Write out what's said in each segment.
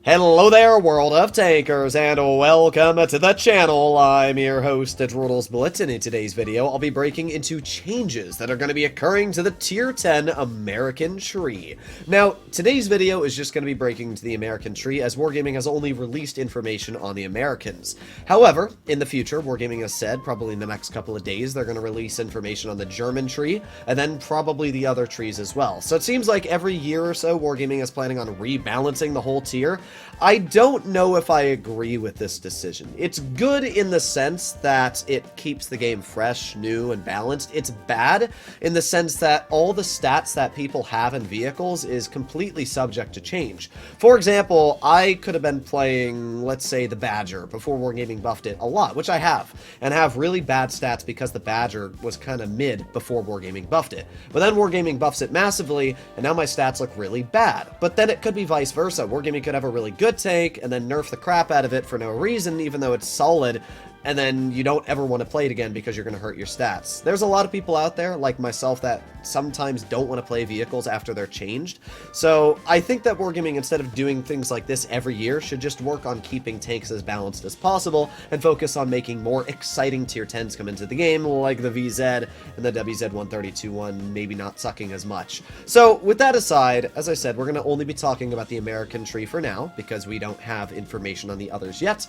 Hello there, World of Tankers, and welcome to the channel. I'm your host, Changes Blitz, and in today's video, I'll be breaking into changes that are going to be occurring to the Tier 10 American tree. Now, today's video is just going to be breaking into the American tree, as Wargaming has only released information on the Americans. However, in the future, Wargaming has said, probably in the next couple of days, they're going to release information on the German tree, and then probably the other trees as well. So it seems like every year or so, Wargaming is planning on rebalancing the whole tier. I don't know if I agree with this decision. It's good in the sense that it keeps the game fresh, new, and balanced. It's bad in the sense that all the stats that people have in vehicles is completely subject to change. For example, I could have been playing, let's say, the Badger before Wargaming buffed it a lot, which I have, and have really bad stats because the Badger was kind of mid before Wargaming buffed it. But then Wargaming buffs it massively, and now my stats look really bad. But then it could be vice versa. Wargaming could have a really good tank and then nerf the crap out of it for no reason, even though it's solid, and then you don't ever want to play it again because you're going to hurt your stats. There's a lot of people out there, like myself, that sometimes don't want to play vehicles after they're changed. So I think that Wargaming, instead of doing things like this every year, should just work on keeping tanks as balanced as possible and focus on making more exciting tier 10s come into the game, like the VZ and the WZ-132-1 maybe not sucking as much. So with that aside, as I said, we're going to only be talking about the American tree for now because we don't have information on the others yet.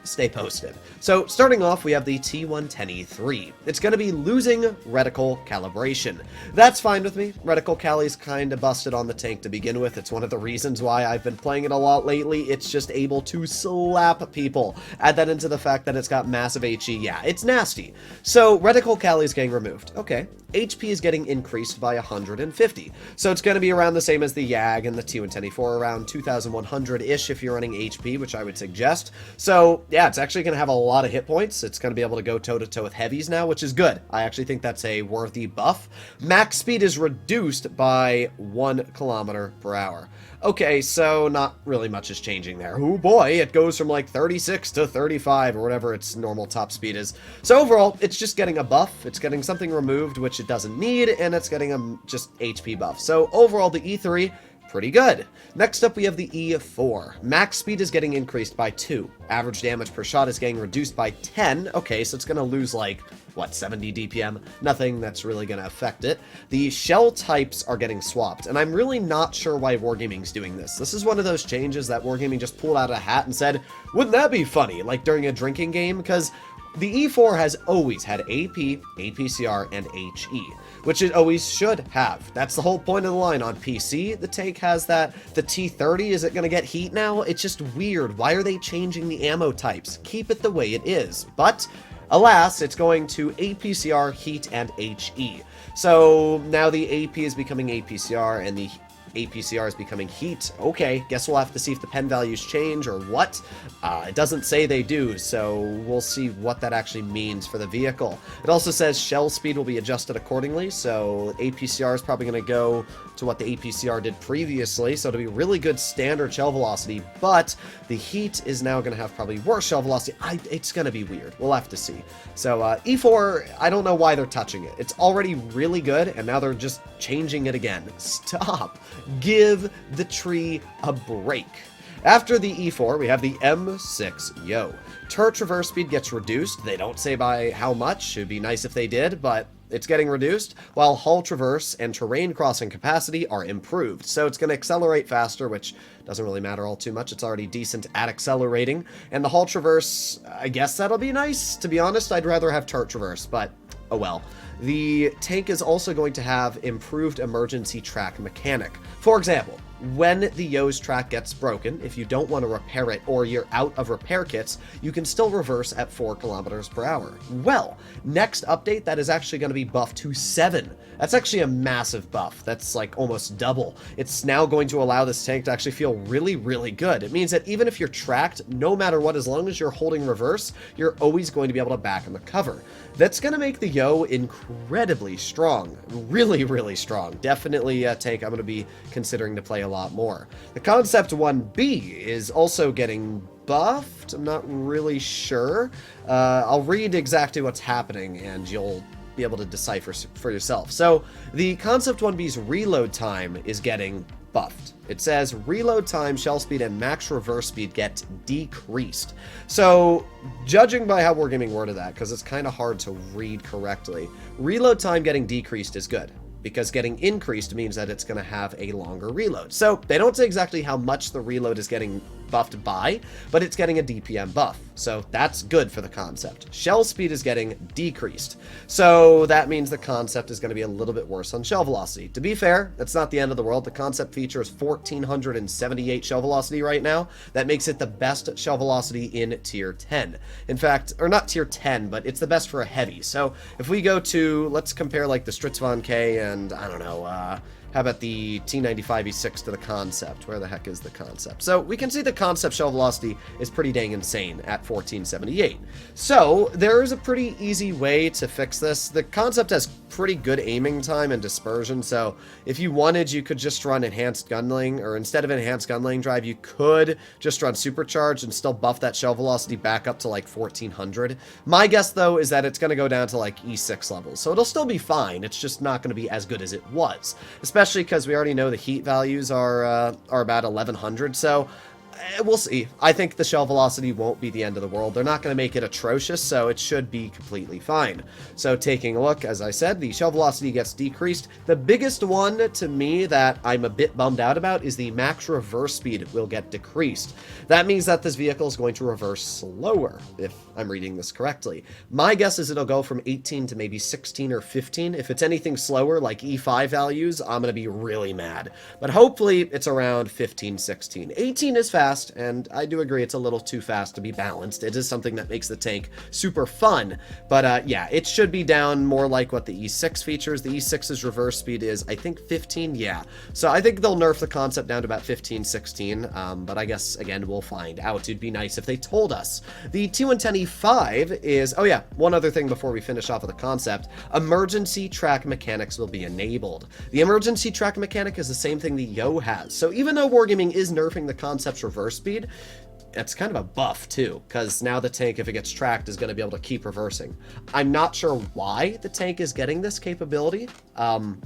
Stay posted. So starting off, we have the T110E3. It's going to be losing reticle calibration. That's fine with me. Reticle cali's kind of busted on the tank to begin with. It's one of the reasons why I've been playing it a lot lately. It's just able to slap people. Add that into the fact that it's got massive HE. Yeah, it's nasty. So reticle cali is getting removed. Okay. HP is getting increased by 150. So it's going to be around the same as the YAG and the T110E4, around 2,100-ish if you're running HP, which I would suggest. So yeah, it's actually going to have a lot of hit points. It's going to be able to go toe-to-toe with heavies now, which is good. I actually think that's a worthy buff. Max speed is reduced by 1 km/h. Okay, so not really much is changing there. Oh boy, it goes from like 36 to 35 or whatever its normal top speed is. So overall, it's just getting a buff. It's getting something removed, which it doesn't need, and it's getting a just HP buff. So overall, the E3, pretty good. Next up, we have the E4. Max speed is getting increased by 2. Average damage per shot is getting reduced by 10. Okay, so it's going to lose like, what, 70 DPM? Nothing that's really going to affect it. The shell types are getting swapped, and I'm really not sure why Wargaming's doing this. This is one of those changes that Wargaming just pulled out of a hat and said, wouldn't that be funny, like during a drinking game? Because the E4 has always had AP, APCR, and HE, which it always should have. That's the whole point of the line. On PC, the tank has that. The T30, is it going to get heat now? It's just weird. Why are they changing the ammo types? Keep it the way it is. But alas, it's going to APCR, heat, and HE. So now the AP is becoming APCR, and the APCR is becoming heat. Okay, guess we'll have to see if the pen values change or what. It doesn't say they do, so we'll see what that actually means for the vehicle. It also says shell speed will be adjusted accordingly, so APCR is probably going to go to what the APCR did previously, so it'll be really good standard shell velocity, but the heat is now going to have probably worse shell velocity. It's going to be weird. We'll have to see. So E4, I don't know why they're touching it. It's already really good, and now they're just changing it again. Stop. Give the tree a break. After the E4, we have the M6 Yo. Turret traverse speed gets reduced. They don't say by how much. It'd be nice if they did, but it's getting reduced, while hull traverse and terrain crossing capacity are improved. So it's going to accelerate faster, which doesn't really matter all too much. It's already decent at accelerating. And the hull traverse, I guess that'll be nice. To be honest, I'd rather have turret traverse, but oh well. The tank is also going to have improved emergency track mechanic. For example, when the Yo's track gets broken, if you don't want to repair it or you're out of repair kits, you can still reverse at 4 km/h. Well, next update, that is actually going to be buffed to 7. That's actually a massive buff. That's like almost double. It's now going to allow this tank to actually feel really, really good. It means that even if you're tracked, no matter what, as long as you're holding reverse, you're always going to be able to back in the cover. That's going to make the Yo incredibly strong. Really, really strong. Definitely a tank I'm going to be considering to play a lot more. The Concept 1B is also getting buffed. I'm not really sure. I'll read exactly what's happening and you'll be able to decipher for yourself. So the Concept 1B's reload time is getting buffed. It says reload time, shell speed, and max reverse speed get decreased. So judging by how Wargaming worded that, because it's kind of hard to read correctly, reload time getting decreased is good, because getting increased means that it's going to have a longer reload. So they don't say exactly how much the reload is getting buffed by, but it's getting a DPM buff. So that's good for the Concept. Shell speed is getting decreased. So that means the Concept is going to be a little bit worse on shell velocity. To be fair, that's not the end of the world. The Concept features 1,478 shell velocity right now. That makes it the best shell velocity in tier 10. In fact, or not tier 10, but it's the best for a heavy. So if we go to, let's compare like the Stritzvon K and, I don't know, how about the T95E6 to the Concept? Where the heck is the Concept? So we can see the Concept shell velocity is pretty dang insane at 1478. So there is a pretty easy way to fix this. The Concept has pretty good aiming time and dispersion, so if you wanted, you could just run Enhanced Gunlaying, or instead of Enhanced Gunlaying Drive, you could just run Supercharged and still buff that shell velocity back up to like 1400. My guess, though, is that it's going to go down to like E6 levels, so it'll still be fine. It's just not going to be as good as it was, especially because we already know the heat values are about 1100, so we'll see. I think the shell velocity won't be the end of the world. They're not going to make it atrocious, so it should be completely fine. So taking a look, as I said, the shell velocity gets decreased. The biggest one to me that I'm a bit bummed out about is the max reverse speed will get decreased. That means that this vehicle is going to reverse slower, if I'm reading this correctly. My guess is it'll go from 18 to maybe 16 or 15. If it's anything slower, like E5 values, I'm going to be really mad. But hopefully it's around 15, 16. 18 is fast, and I do agree it's a little too fast to be balanced. It is something that makes the tank super fun, but yeah, it should be down more like what the E6 features. The E6's reverse speed is, I think, 15, yeah. So I think they'll nerf the Concept down to about 15, 16, but I guess, again, we'll find out. It'd be nice if they told us. The T110E5 is, oh yeah, one other thing before we finish off with the Concept, emergency track mechanics will be enabled. The emergency track mechanic is the same thing the Yo has, so even though Wargaming is nerfing the Concept's reverse speed, it's kind of a buff too, because now the tank, if it gets tracked, is going to be able to keep reversing. I'm not sure why the tank is getting this capability,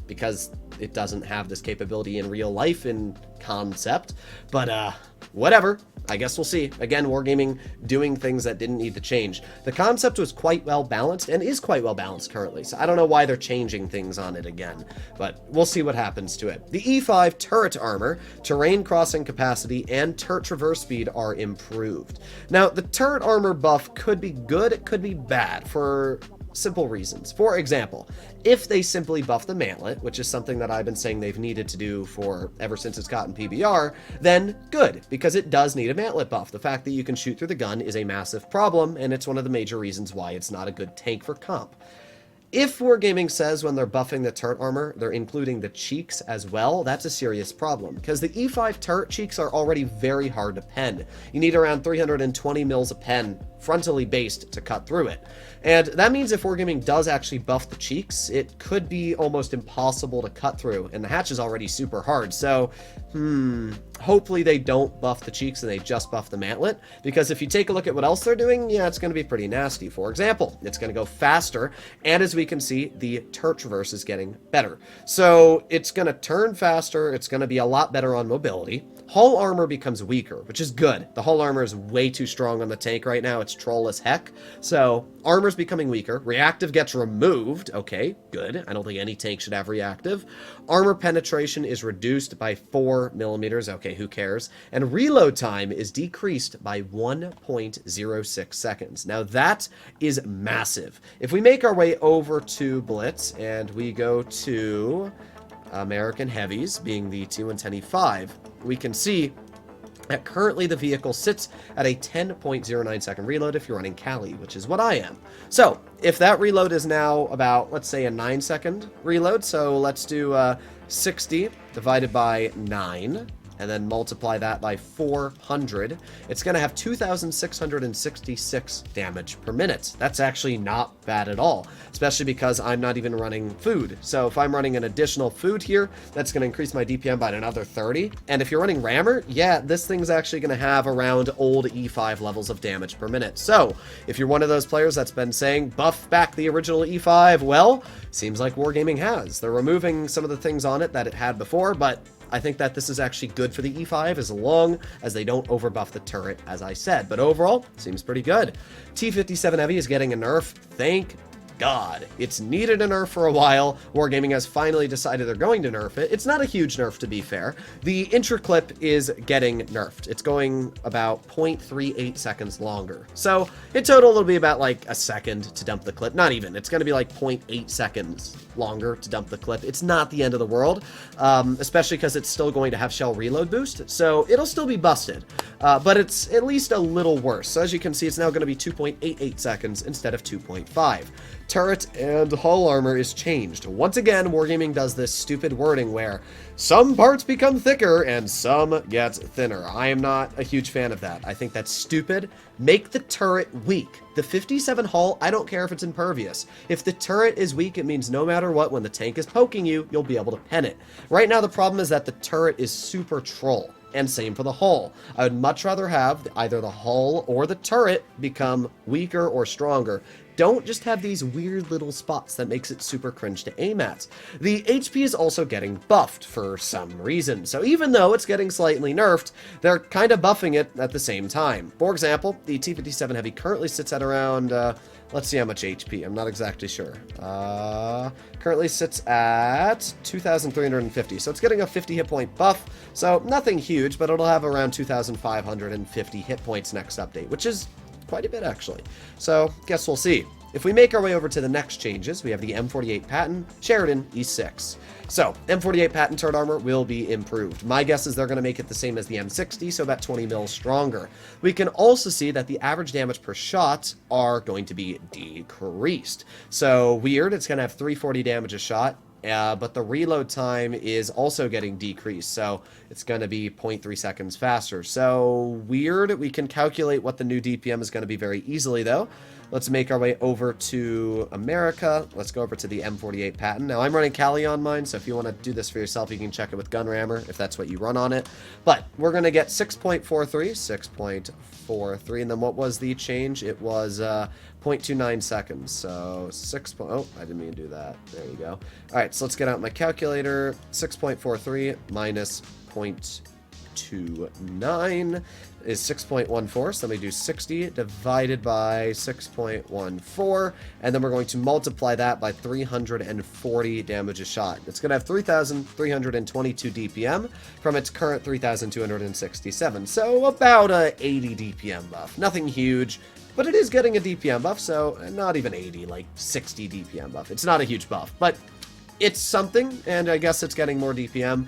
because it doesn't have this capability in real life in Concept, but whatever. I guess we'll see. Again, Wargaming doing things that didn't need to change. The Concept was quite well balanced, and is quite well balanced currently, so I don't know why they're changing things on it again, but we'll see what happens to it. The E5 turret armor, terrain crossing capacity, and turret reverse speed are improved. Now, the turret armor buff could be good, it could be bad, for simple reasons. For example, if they simply buff the mantlet, which is something that I've been saying they've needed to do for ever since it's gotten PBR, then good, because it does need a mantlet buff. The fact that you can shoot through the gun is a massive problem, and it's one of the major reasons why it's not a good tank for comp. If Wargaming says when they're buffing the turret armor, they're including the cheeks as well, that's a serious problem, because the E5 turret cheeks are already very hard to pen. You need around 320 mils a pen, frontally based, to cut through it. And that means if Wargaming does actually buff the cheeks, it could be almost impossible to cut through, and the hatch is already super hard, so, hopefully they don't buff the cheeks and they just buff the mantlet, because if you take a look at what else they're doing, yeah, it's going to be pretty nasty. For example, it's going to go faster, and as we can see, the turret traverse is getting better. So it's going to turn faster, it's going to be a lot better on mobility. Hull armor becomes weaker, which is good. The hull armor is way too strong on the tank right now, it's troll as heck, so armor's becoming weaker. Reactive gets removed, okay, good. I don't think any tank should have reactive. Armor penetration is reduced by 4 millimeters, okay, who cares? And reload time is decreased by 1.06 seconds. Now that is massive. If we make our way over to Blitz and we go to American Heavies, being the T110E5, we can see that currently the vehicle sits at a 10.09 second reload if you're running Cali, which is what I am. So if that reload is now about, let's say, a 9-second reload, so let's do 60 divided by 9, and then multiply that by 400, it's going to have 2,666 damage per minute. That's actually not bad at all, especially because I'm not even running food. So if I'm running an additional food here, that's going to increase my DPM by another 30. And if you're running rammer, yeah, this thing's actually going to have around old E5 levels of damage per minute. So if you're one of those players that's been saying buff back the original E5, well, seems like Wargaming has. They're removing some of the things on it that it had before, but I think that this is actually good for the E5 as long as they don't overbuff the turret, as I said. But overall, seems pretty good. T57 Heavy is getting a nerf. Thank God. It's needed a nerf for a while. Wargaming has finally decided they're going to nerf it. It's not a huge nerf, to be fair. The intro clip is getting nerfed. It's going about 0.38 seconds longer. So in total, it'll be about like a second to dump the clip. Not even. It's going to be like 0.8 seconds longer to dump the clip. It's not the end of the world, especially because it's still going to have shell reload boost. So it'll still be busted, but it's at least a little worse. So as you can see, it's now going to be 2.88 seconds instead of 2.5. Turret and hull armor is changed. Once again, Wargaming does this stupid wording where some parts become thicker and some get thinner. I am not a huge fan of that. I think that's stupid. Make the turret weak. The 57 hull, I don't care if it's impervious. If the turret is weak, it means no matter what, when the tank is poking you, you'll be able to pen it. Right now, the problem is that the turret is super troll. And same for the hull. I would much rather have either the hull or the turret become weaker or stronger. Don't just have these weird little spots that makes it super cringe to aim at. The HP is also getting buffed for some reason. So even though it's getting slightly nerfed, they're kind of buffing it at the same time. For example, the T57 Heavy currently sits at around, let's see how much HP. I'm not exactly sure. Currently sits at 2,350. So it's getting a 50 hit point buff. So nothing huge, but it'll have around 2,550 hit points next update, which is quite a bit, actually. So, guess we'll see. If we make our way over to the next changes, we have the M48 Patton, Sheridan, E6. So, M48 Patton turret armor will be improved. My guess is they're going to make it the same as the M60, so about 20 mil stronger. We can also see that the average damage per shot are going to be decreased. So, weird, it's going to have 340 damage a shot. But the reload time is also getting decreased, so it's going to be 0.3 seconds faster. So, weird. We can calculate what the new DPM is going to be very easily, though. Let's make our way over to America. Let's go over to the M48 Patton. Now, I'm running Kali on mine, so if you want to do this for yourself, you can check it with Gun Rammer, if that's what you run on it. But we're going to get 6.43, and then what was the change? It was 0.29 seconds, so oh, I didn't mean to do that. There you go. All right, so let's get out my calculator. 6.43 minus 0.29 is 6.14, so let me do 60 divided by 6.14, and then we're going to multiply that by 340 damage a shot. It's going to have 3,322 DPM from its current 3,267, so about a 80 DPM buff. Nothing huge, but it is getting a DPM buff, so not even 80, like 60 DPM buff. It's not a huge buff, but it's something, and I guess it's getting more DPM.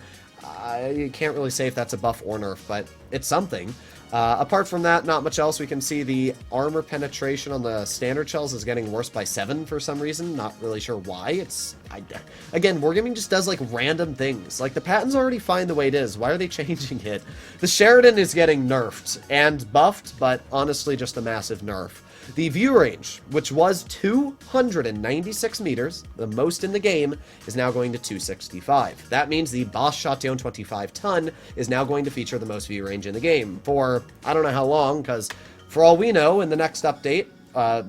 You can't really say if that's a buff or nerf, but it's something. Apart from that, not much else. We can see the armor penetration on the standard shells is getting worse by 7 for some reason. Not really sure why. Again, Wargaming just does like random things. Like the Patton's already fine the way it is. Why are they changing it? The Sheridan is getting nerfed and buffed, but honestly just a massive nerf. The view range, which was 296 meters, the most in the game, is now going to 265. That means the Boss Shotdown 25 ton is now going to feature the most view range in the game for I don't know how long, because for all we know, in the next update,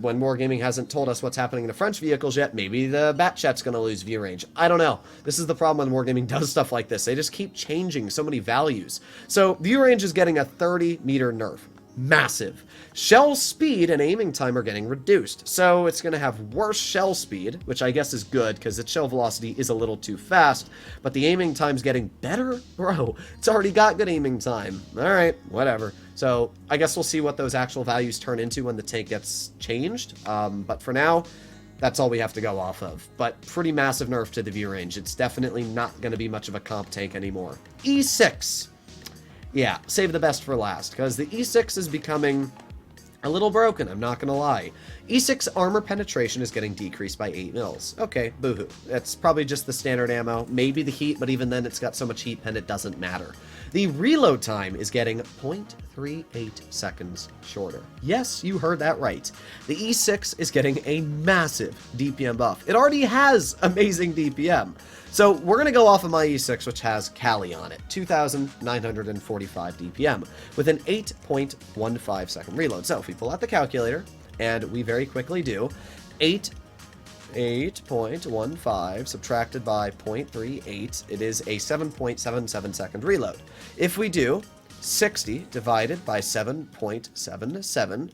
when Wargaming hasn't told us what's happening to French vehicles yet, maybe the Batchat's going to lose view range. I don't know. This is the problem when Wargaming does stuff like this. They just keep changing so many values. So view range is getting a 30-meter nerf. Massive. Shell speed and aiming time are getting reduced, so it's going to have worse shell speed, which I guess is good because its shell velocity is a little too fast, but the aiming time's getting better? Bro, it's already got good aiming time. Alright, whatever. So I guess we'll see what those actual values turn into when the tank gets changed, but for now, that's all we have to go off of. But pretty massive nerf to the view range. It's definitely not going to be much of a comp tank anymore. E6. Yeah, save the best for last, because the E6 is becoming A little broken, I'm not gonna lie. E6 armor penetration is getting decreased by 8 mils. Okay, boohoo. That's probably just the standard ammo, maybe the heat, but even then it's got so much heat pen it doesn't matter. The reload time is getting 0.38 seconds shorter. Yes, you heard that right. The E6 is getting a massive DPM buff. It already has amazing DPM. So we're going to go off of my E6, which has Kali on it, 2,945 DPM, with an 8.15 second reload. So if we pull out the calculator, and we very quickly do, 8.15 subtracted by 0.38, it is a 7.77 second reload. If we do 60 divided by 7.77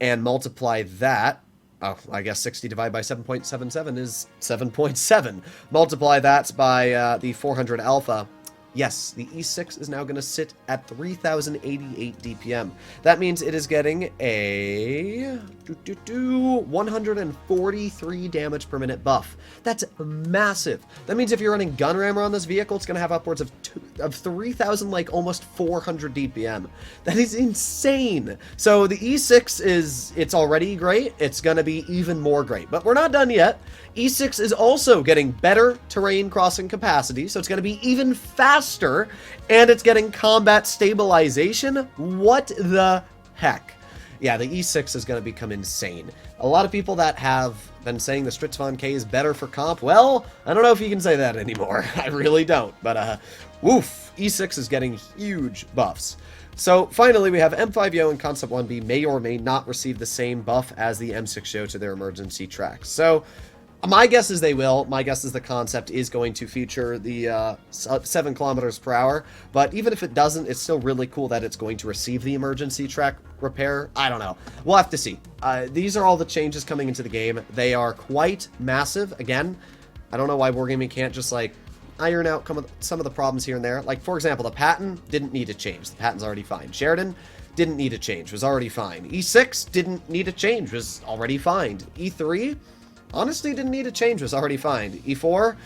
and multiply that, oh, I guess 60 divided by 7.77 is 7.7. Multiply that by the 400 alpha. Yes, the E6 is now going to sit at 3,088 DPM. That means it is getting a 143 damage per minute buff. That's massive. That means if you're running gun rammer on this vehicle, it's going to have upwards of 3,000, like almost 400 DPM. That is insane. So the E6 it's already great. It's going to be even more great, but we're not done yet. E6 is also getting better terrain crossing capacity, so it's going to be even faster, and it's getting combat stabilization. What the heck? Yeah, the E6 is going to become insane. A lot of people that have been saying the Stritzvon K is better for comp, well, I don't know if you can say that anymore. I really don't, but woof, E6 is getting huge buffs. So finally, we have M50 and Concept 1B may or may not receive the same buff as the M60 to their emergency tracks. So my guess is they will. My guess is the Concept is going to feature the 7 kilometers per hour, but even if it doesn't, it's still really cool that it's going to receive the emergency track repair. I don't know. We'll have to see. These are all the changes coming into the game. They are quite massive. Again, I don't know why Wargaming can't just like iron out some of the problems here and there. Like, for example, the Patton didn't need a change. The Patton's already fine. Sheridan didn't need a change. Was already fine. E6 didn't need a change. Was already fine. E3 honestly didn't need a change, was already fine. E4,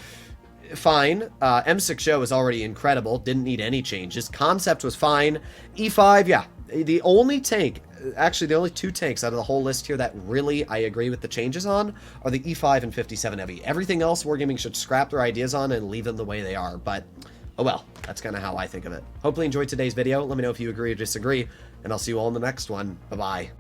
fine. M60 was already incredible, didn't need any changes. Concept was fine. E5, yeah. The only tank, actually the only 2 tanks out of the whole list here that really I agree with the changes on are the E5 and 57 Heavy. Everything else Wargaming should scrap their ideas on and leave them the way they are, but oh well, that's kind of how I think of it. Hopefully you enjoyed today's video. Let me know if you agree or disagree, and I'll see you all in the next one. Bye-bye.